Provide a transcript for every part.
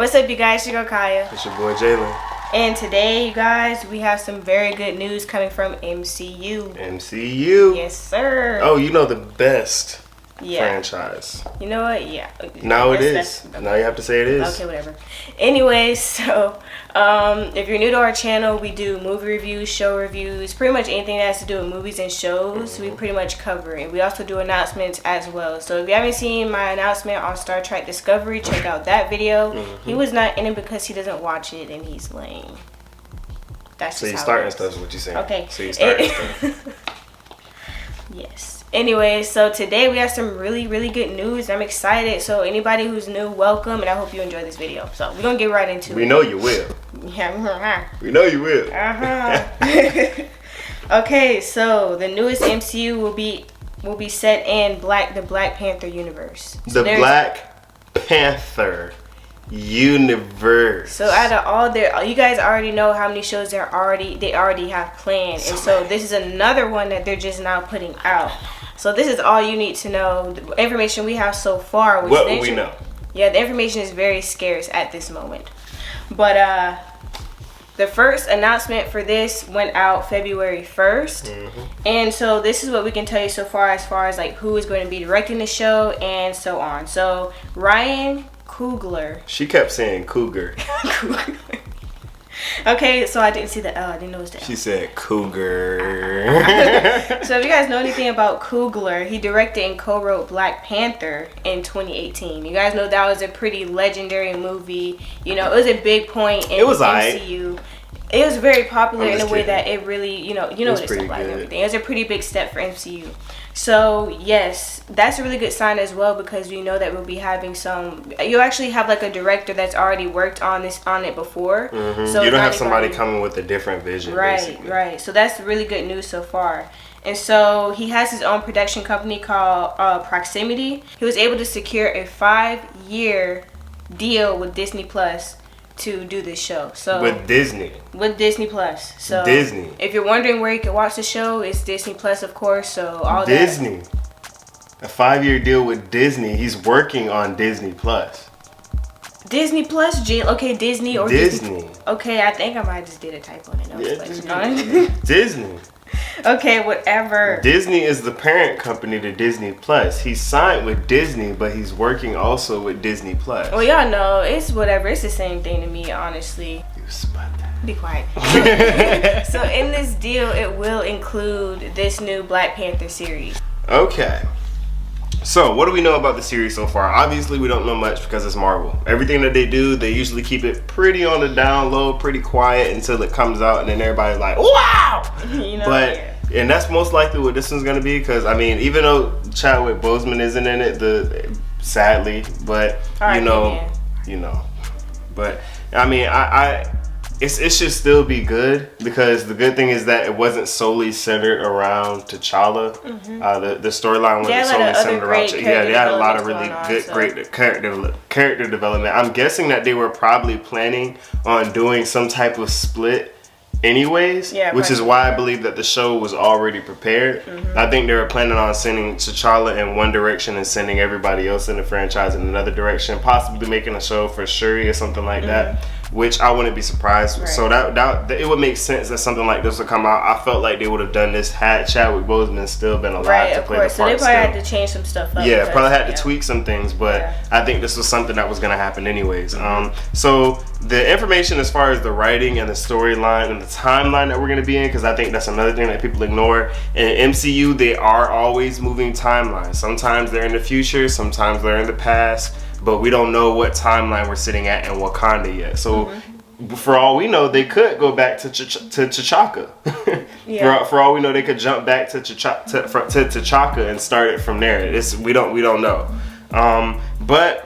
What's up, you guys? It's your girl Kiya. It's your boy Jalon. And today, you guys, we have some very good news coming from MCU. MCU? Yes, sir. Oh, you know the best franchise. You know what? Yeah. Now it is. Okay. Now you have to say it is. Okay, whatever. Anyways, so if you're new to our channel, we do movie reviews, show reviews, pretty much anything that has to do with movies and shows. We pretty much cover it. We also do announcements as well. So if you haven't seen my announcement on Star Trek Discovery, check out that video. He was not in it because he doesn't watch it and he's lame. That's so just you how starting stuff is what you're saying. Okay. So you starting stuff. Yes. Anyway, so today we have some really good news. I'm excited. So anybody who's new, welcome, and I hope you enjoy this video. So we're gonna get right into it. We know you will. Yeah. We know you will. Okay, so the newest MCU will be set in the Black Panther universe. So the Black Panther universe. So out of all you guys already know how many shows they already have planned, and so this is another one that they're just now putting out. So this is all you need to know. The information we have so far. What we know. Yeah, the information is very scarce at this moment. But the first announcement for this went out February 1st. And so this is what we can tell you so far as like who is going to be directing the show and so on. So Ryan Coogler. She kept saying cougar. Okay, so I didn't see the L. I didn't know it was the L. She said cougar. So if you guys know anything about Coogler, he directed and co-wrote Black Panther in 2018. You guys know that was a pretty legendary movie. You know, it was a big point in MCU. It was very popular in a way that it really, you know what it's like and everything. It was a pretty big step for MCU. So yes, that's a really good sign as well, because we know that we'll be having you actually have like a director that's already worked on it before. So you don't have somebody coming with a different vision. Right. So that's really good news so far. And so he has his own production company called Proximity. He was able to secure a 5-year deal with Disney Plus to do this show. So with Disney Plus. So Disney. If you're wondering where you can watch the show, it's Disney Plus, of course. So all Disney. A 5-year deal with Disney. He's working on Disney Plus. Disney Plus, okay, Disney or Disney. Okay, I think I might just did a typo in it. Disney. Okay, whatever. Disney is the parent company to Disney Plus. He's signed with Disney, but he's working also with Disney Plus. Well, y'all know, it's whatever. It's the same thing to me, honestly. You spot that. Be quiet. So in this deal, it will include this new Black Panther series. Okay. So, what do we know about the series so far? Obviously, we don't know much because it's Marvel. Everything that they do, they usually keep it pretty on the down low, pretty quiet until it comes out, and then everybody's like, wow! And that's most likely what this one's going to be, because, I mean, even though Chadwick Boseman isn't in it, sadly, but, But, I mean, it should still be good, because the good thing is that it wasn't solely centered around T'Challa. The storyline wasn't solely centered around T'Challa. Yeah, they had a lot of really great character development. I'm guessing that they were probably planning on doing some type of split anyways, which is why I believe that the show was already prepared. I think they were planning on sending T'Challa in one direction and sending everybody else in the franchise in another direction, possibly making a show for Shuri or something like that, which I wouldn't be surprised. So that it would make sense that something like this would come out. I felt like they would have done this had Chadwick Boseman still been alive to play the part. So they probably had to change some stuff up. Yeah, probably had to tweak some things, but I think this was something that was going to happen anyways. So the information as far as the writing and the storyline and the timeline that we're going to be in, because I think that's another thing that people ignore. In MCU, they are always moving timelines. Sometimes they're in the future, sometimes they're in the past, but we don't know what timeline we're sitting at in Wakanda yet. So for all we know, they could go back to T'Chaka. For all we know, they could jump back to T'Chaka and start it from there. We don't know. But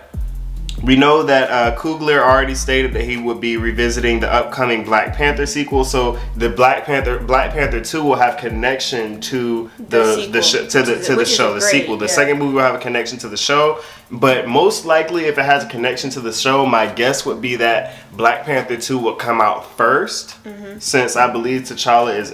we know that Coogler already stated that he would be revisiting the upcoming Black Panther sequel. So the Black Panther 2 will have connection to the sequel. The second movie will have a connection to the show. But most likely, if it has a connection to the show, my guess would be that Black Panther 2 will come out first, since I believe Chadwick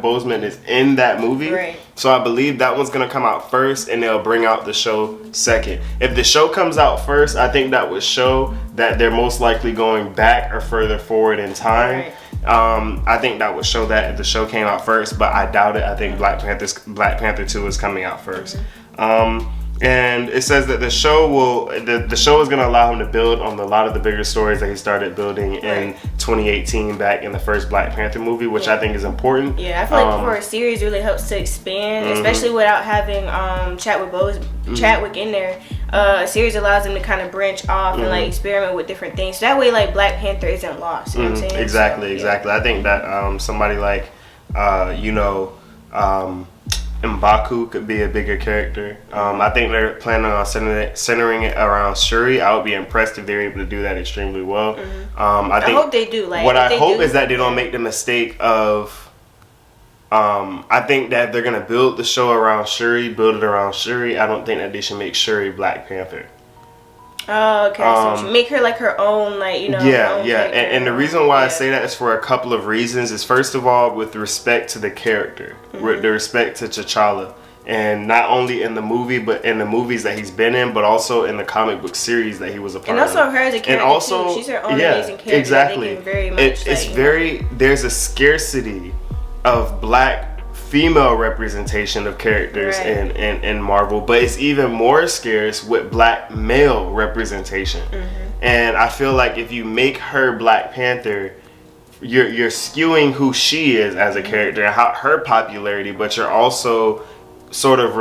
Boseman is in that movie. So I believe that one's gonna come out first, and they'll bring out the show second. If the show comes out first, I think that would show that they're most likely going back or further forward in time. Right. I think that would show that if the show came out first, but I doubt it. I think Black Panther 2 is coming out first. And it says that the show is going to allow him to build on a lot of the bigger stories that he started building in 2018 back in the first Black Panther movie, which I think is important. Yeah, I feel like for a series really helps to expand, especially without having Chadwick in there. A series allows them to kind of branch off and like experiment with different things. So that way, like Black Panther isn't lost. You know what I'm saying? Exactly, exactly. I think that somebody like M'Baku could be a bigger character. I think they're planning on centering it around Shuri. I would be impressed if they're able to do that extremely well. I hope they do. Like, what I hope is that they don't make the mistake of. I think that they're gonna build the show around Shuri, build it around Shuri. I don't think that they should make Shuri Black Panther. Oh, okay. So make her like her own, like, you know. Yeah, yeah. And the reason why I say that is for a couple of reasons. Is first of all, with respect to the character, with the respect to T'Challa, and not only in the movie, but in the movies that he's been in, but also in the comic book series that he was a part of. And also her as a character, and also, too. She's her own amazing character. Exactly. Very much, there's a scarcity of Black female representation of characters in Marvel, but it's even more scarce with Black male representation. And I feel like if you make her Black Panther, you're skewing who she is as a character and how her popularity, but you're also sort of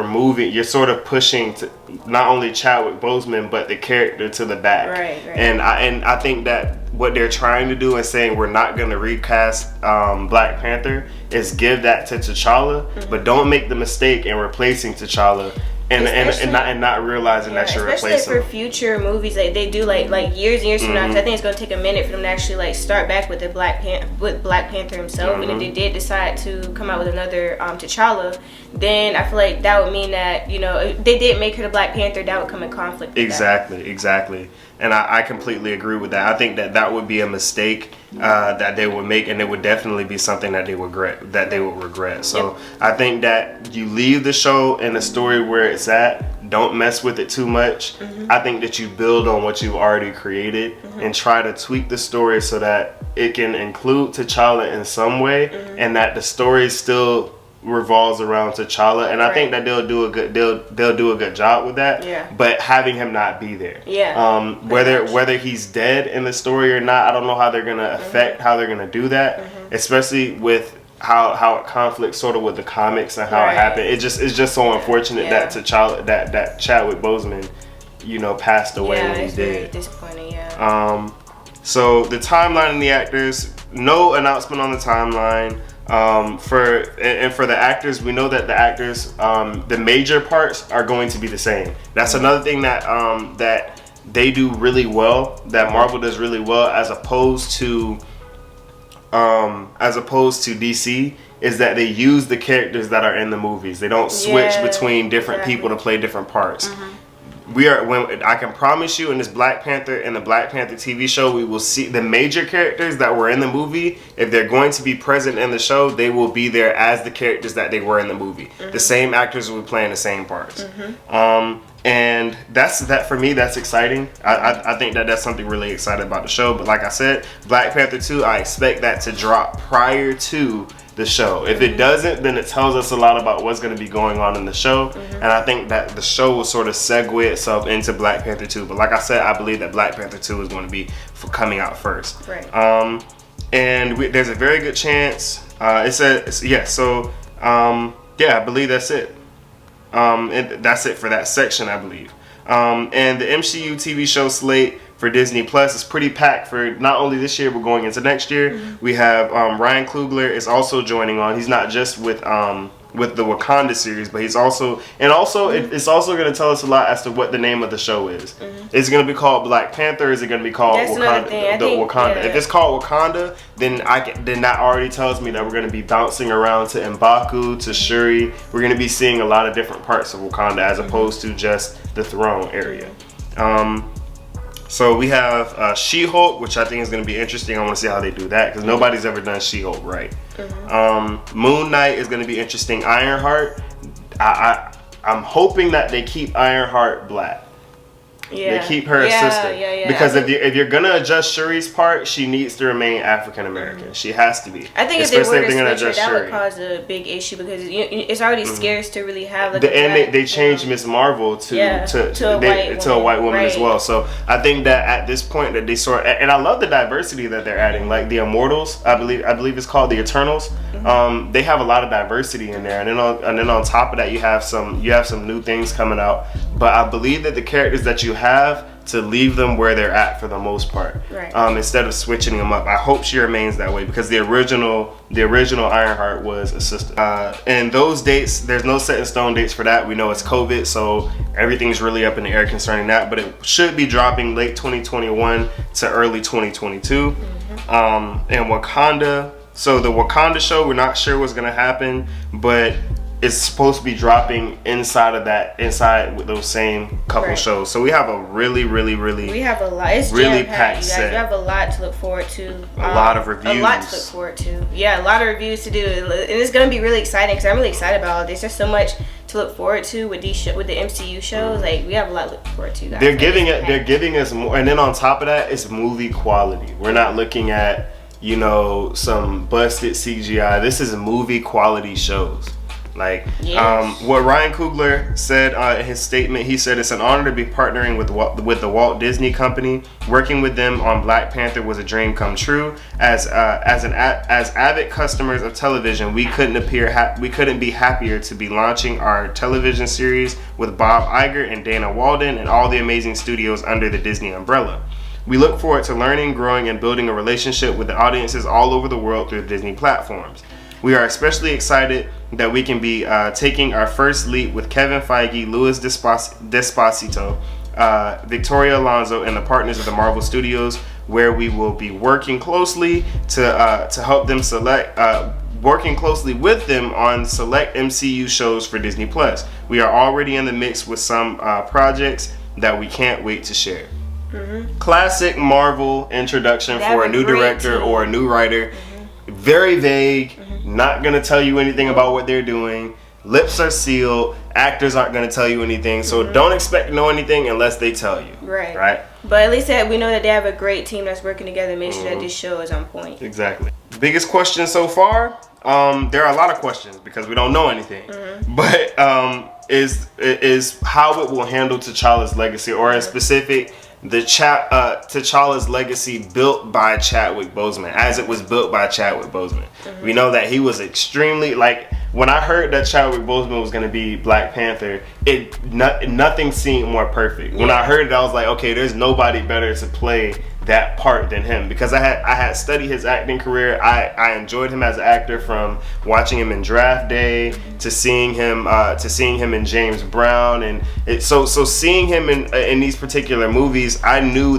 pushing to not only Chadwick Boseman but the character to the back. Right. And I think that what they're trying to do and saying we're not going to recast Black Panther is give that to T'Challa, but don't make the mistake in replacing T'Challa and not realizing that you're replacing him. Especially for future movies, like they do like years and years from now. Cause I think it's gonna take a minute for them to actually like start back with Black Panther himself. And if they did decide to come out with another T'Challa, then I feel like that would mean that, you know, if they did make her the Black Panther, that would come in conflict with Exactly. And I completely agree with that. I think that would be a mistake that they would make, and it would definitely be something that they would regret. So I think that you leave the show and the story where it's at. Don't mess with it too much. I think that you build on what you've already created and try to tweak the story so that it can include T'Challa in some way, and that the story still revolves around T'Challa, and I think that they'll do a good job with that. Yeah. But having him not be there. Yeah. Whether he's dead in the story or not, I don't know how they're gonna affect how they're gonna do that, especially with how it conflicts sort of with the comics and how it happened. It's just so unfortunate that T'Challa that Chadwick Boseman, you know, passed away when he did. Very disappointing. Yeah. So the timeline and the actors, no announcement on the timeline. For the actors, we know that the actors, the major parts are going to be the same. That's another thing that that they do really well, that Marvel does really well, as opposed to DC, is that they use the characters that are in the movies. They don't switch between different people to play different parts. I can promise you, in this Black Panther and the Black Panther TV show, we will see the major characters that were in the movie. If they're going to be present in the show, they will be there as the characters that they were in the movie. The same actors will be playing the same parts. And that for me, that's exciting. I think that's something really exciting about the show. But like I said, Black Panther 2, I expect that to drop prior to the show. If it doesn't, then it tells us a lot about what's going to be going on in the show. And I think that the show will sort of segue itself into Black Panther 2. But like I said, I believe that Black Panther 2 is going to be coming out first. Right. And there's a very good chance. It says, I believe that's it. And that's it for that section, I believe. And the MCU TV show slate for Disney Plus is pretty packed for not only this year but going into next year. We have Ryan Coogler is also joining on. He's not just with the Wakanda series, but he's also it's also going to tell us a lot as to what the name of the show is. Is it going to be called Black Panther? Or is it going to be called Wakanda? Wakanda. If it's called Wakanda, then that already tells me that we're going to be bouncing around to M'Baku, to Shuri. We're going to be seeing a lot of different parts of Wakanda as opposed to just the throne area. So we have She-Hulk, which I think is going to be interesting. I want to see how they do that because nobody's ever done She-Hulk right. Moon Knight is going to be interesting. Ironheart, I'm hoping that they keep Ironheart black. Yeah. They keep her a sister. Because if you're gonna adjust Shuri's part, she needs to remain African American. She has to be. I think if they were to switch her, that would cause a big issue because it's already scarce to really have like and they changed Miss Marvel to a white woman as well. So I think that at this point that they and I love the diversity that they're adding. Like the Immortals, I believe it's called the Eternals. They have a lot of diversity in there, and then on top of that, you have some new things coming out. But I believe that the characters that you have to leave them where they're at for the most part, instead of switching them up. I hope she remains that way because the original Ironheart was a sister. And those dates, there's no set in stone dates for that. We know it's COVID, so everything's really up in the air concerning that. But it should be dropping late 2021 to early 2022. And Wakanda. So the Wakanda show, we're not sure what's gonna happen, but it's supposed to be dropping inside with those same couple shows. So we have a really we have a lot. It's really packed set. You have a lot to look forward to. A lot of reviews. A lot to look forward to. Yeah, a lot of reviews to do, and it's gonna be really exciting because I'm really excited about all this. There's so much to look forward to with with the MCU shows. Like we have a lot to look forward to. Guys. They're giving us more, and then on top of that, it's movie quality. We're not looking at some busted CGI. This is movie quality shows. Like what Ryan Coogler said in his statement, he said it's an honor to be partnering with the Walt Disney Company. Working with them on Black Panther was a dream come true. As avid customers of television, we couldn't be happier to be launching our television series with Bob Iger and Dana Walden and all the amazing studios under the Disney umbrella. We look forward to learning, growing, and building a relationship with the audiences all over the world through the Disney platforms. We are especially excited that we can be taking our first leap with Kevin Feige, Louis Despacito, Victoria Alonso, and the partners of the Marvel Studios, where we will be working closely to help them working closely with them on select MCU shows for Disney Plus. We are already in the mix with some projects that we can't wait to share. Classic Marvel introduction for a new director or a new writer. Very vague, not gonna tell you anything about what they're doing. Lips are sealed, actors aren't gonna tell you anything, so don't expect to know anything unless they tell you. Right? But at least we know that they have a great team that's working together to make sure that this show is on point. Exactly. Biggest question so far? There are a lot of questions because we don't know anything. But is how it will handle T'Challa's legacy, or in specific T'Challa's legacy built by Chadwick Boseman, as it was built by Chadwick Boseman. We know that he was extremely, when I heard that Chadwick Boseman was going to be Black Panther, nothing seemed more perfect. When I heard it, I was like, okay, there's nobody better to play that part than him, because I had studied his acting career. I enjoyed him as an actor from watching him in Draft Day to seeing him in James Brown, and so seeing him in these particular movies, I knew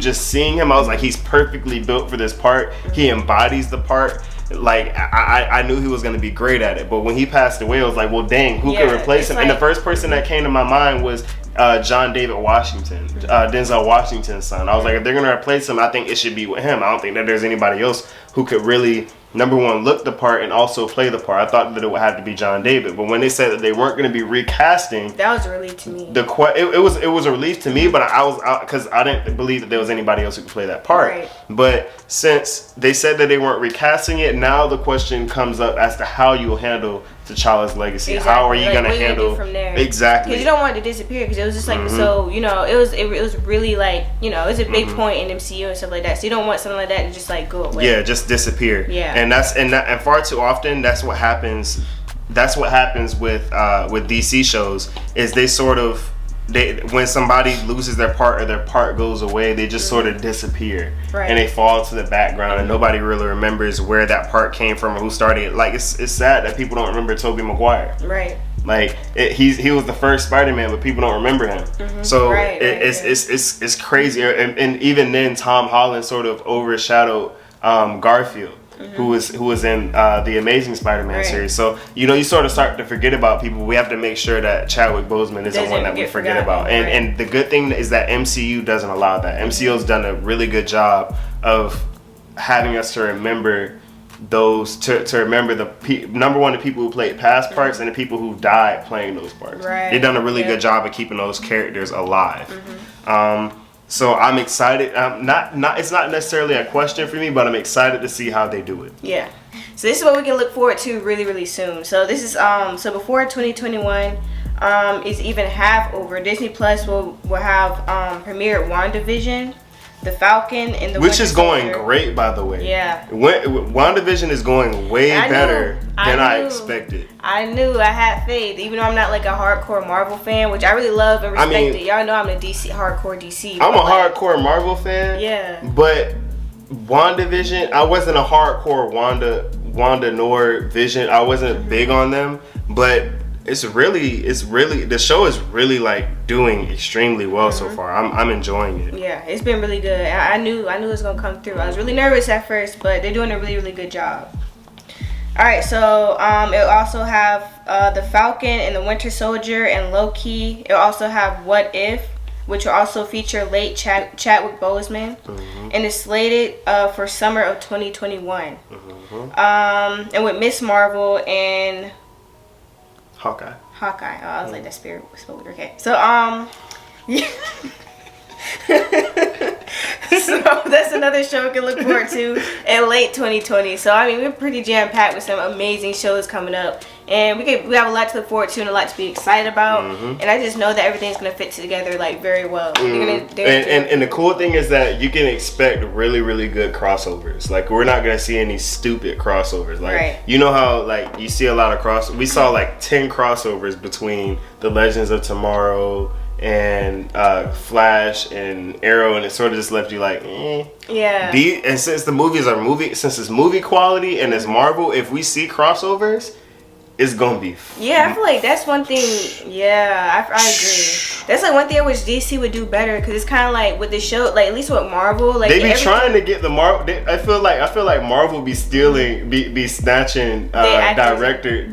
just seeing him, I was like, he's perfectly built for this part. He embodies the part. Like I knew he was going to be great at it, but when he passed away, I was like, well, dang, who could replace him? And the first person that came to my mind was John David Washington, Denzel Washington's son. I was like, if they're going to replace him, I think it should be with him. I don't think that there's anybody else who could really, number one, look the part and also play the part. I thought that it would have to be John David, but when they said that they weren't going to be recasting, that was a relief to me. It was a relief to me, but I was because I didn't believe that there was anybody else who could play that part. But since they said that they weren't recasting it, now the question comes up as to how you will handle T'Challa's legacy. How are you going to handle from there? Exactly. Because you don't want it to disappear, because it was just like so, it was really like, it was a big point in MCU and stuff like that. So you don't want something like that to just like go away. Yeah, just disappear. Yeah. And far too often that's what happens. That's what happens with DC shows, is they sort of when somebody loses their part or their part goes away, they just sort of disappear, and they fall to the background, and nobody really remembers where that part came from or who started it. Like it's sad that people don't remember Tobey Maguire. Like he was the first Spider-Man, but people don't remember him. So it's crazy, and even then Tom Holland sort of overshadowed Garfield. Who was in the Amazing Spider-Man series. So you sort of start to forget about people. We have to make sure that Chadwick Boseman isn't one that we forget about. And the good thing is that MCU doesn't allow that. MCU's done a really good job of having us to remember those to remember number one, the people who played past parts and the people who died playing those parts. Right. They've done a really good job of keeping those characters alive. So I'm excited. It's not necessarily a question for me, but I'm excited to see how they do it. Yeah. So this is what we can look forward to really, really soon. So this is so before 2021 is even half over, Disney Plus will have premiered WandaVision, The Falcon, and the Which Winter is going Soldier. great, by the way. Yeah. WandaVision is going way better than I expected. I knew. I had faith, even though I'm not like a hardcore Marvel fan, which I really love and respect it. Y'all know I'm a hardcore DC. I'm a hardcore Marvel fan. Yeah. But WandaVision, I wasn't a hardcore Wanda nor Vision. I wasn't big on them, but it's really the show is really like doing extremely well so far. I'm enjoying it. Yeah, it's been really good. I knew it was gonna come through. I was really nervous at first, but they're doing a really, really good job. All right, so it'll also have The Falcon and the Winter Soldier and Loki. It'll also have What If, which will also feature late Chadwick Boseman, and it's slated for summer of 2021. And with Miss Marvel and Hawkeye. Oh, I was like, that spirit was spoken. Okay, so yeah. So that's another show we can look forward to in late 2020. So I mean, we're pretty jam packed with some amazing shows coming up, and we have a lot to look forward to and a lot to be excited about. And I just know that everything's gonna fit together like very well. And the cool thing is that you can expect really, really good crossovers. Like, we're not gonna see any stupid crossovers. Like, you know how like you see a lot of we saw like 10 crossovers between the Legends of Tomorrow and Flash and Arrow, and it sort of just left you like, Yeah. And since since it's movie quality and it's Marvel, if we see crossovers, it's gonna be. Yeah, I feel like that's one thing. Yeah, I agree. That's like one thing I wish DC would do better, because it's kind of like with the show, like at least with Marvel, like they be trying to get the Marvel. I feel like Marvel be stealing, be snatching directors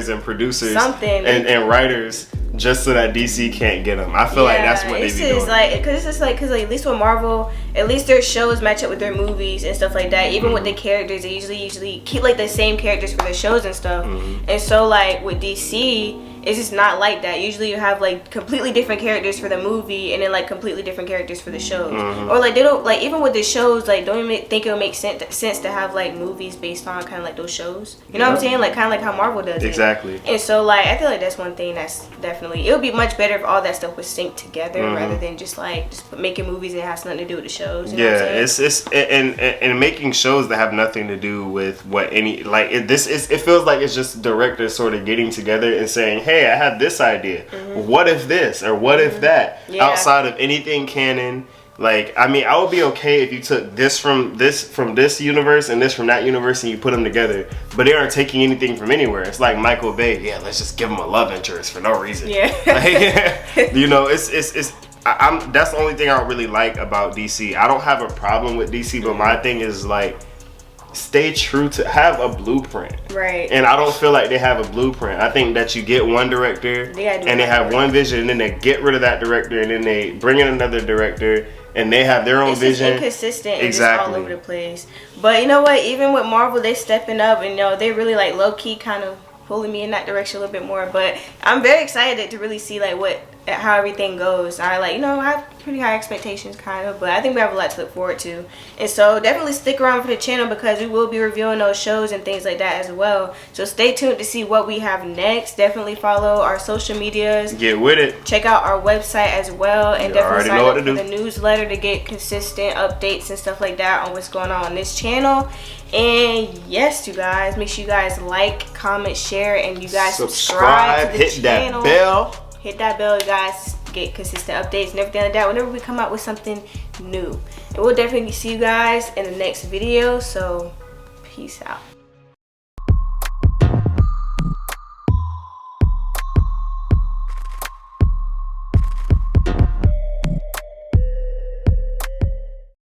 and producers and writers, just so that DC can't get them. I feel like that's what they be doing. Because at least with Marvel, at least their shows match up with their movies and stuff like that. Even with the characters, they usually keep like the same characters for their shows and stuff. And so like with DC, it's just not like that. Usually you have like completely different characters for the movie and then like completely different characters for the shows. Or like they don't, like even with the shows, like don't even think it'll make sense to have like movies based on kind of like those shows. You know what I'm saying? Like kind of like how Marvel does it. Exactly. And so like I feel like that's one thing that's definitely, it would be much better if all that stuff was synced together rather than just making movies that has nothing to do with the shows. You know what I'm saying? It's and making shows that have nothing to do with what any like it feels like it's just directors sort of getting together and saying, hey, I had this idea. What if this or what if that? Outside of anything canon. Like, I mean, I would be okay if you took this from this universe and this from that universe and you put them together, but they aren't taking anything from anywhere. It's like Michael Bay. Yeah, let's just give him a love interest for no reason. Like, you know, it's that's the only thing I don't really like about DC. I don't have a problem with DC, but my thing is like, stay true to have a blueprint. Right. And I don't feel like they have a blueprint. I think that you get one director and they have one vision, and then they get rid of that director and then they bring in another director and they have their own vision. It's inconsistent and just all over the place. But you know what? Even with Marvel, they stepping up, and you know, they really like low key kind of pulling me in that direction a little bit more. But I'm very excited to really see like how everything goes. I like, you know, I have pretty high expectations kind of, but I think we have a lot to look forward to. And so definitely stick around for the channel, because we will be reviewing those shows and things like that as well. So stay tuned to see what we have next. Definitely follow our social medias. Get with it. Check out our website as well, and definitely sign up for the newsletter to get consistent updates and stuff like that on what's going on this channel. And yes, you guys, make sure you guys like, comment, share, and you guys subscribe to the channel. Hit that bell. Hit that bell, you guys, get consistent updates and everything like that whenever we come out with something new. And we'll definitely see you guys in the next video. So, peace out.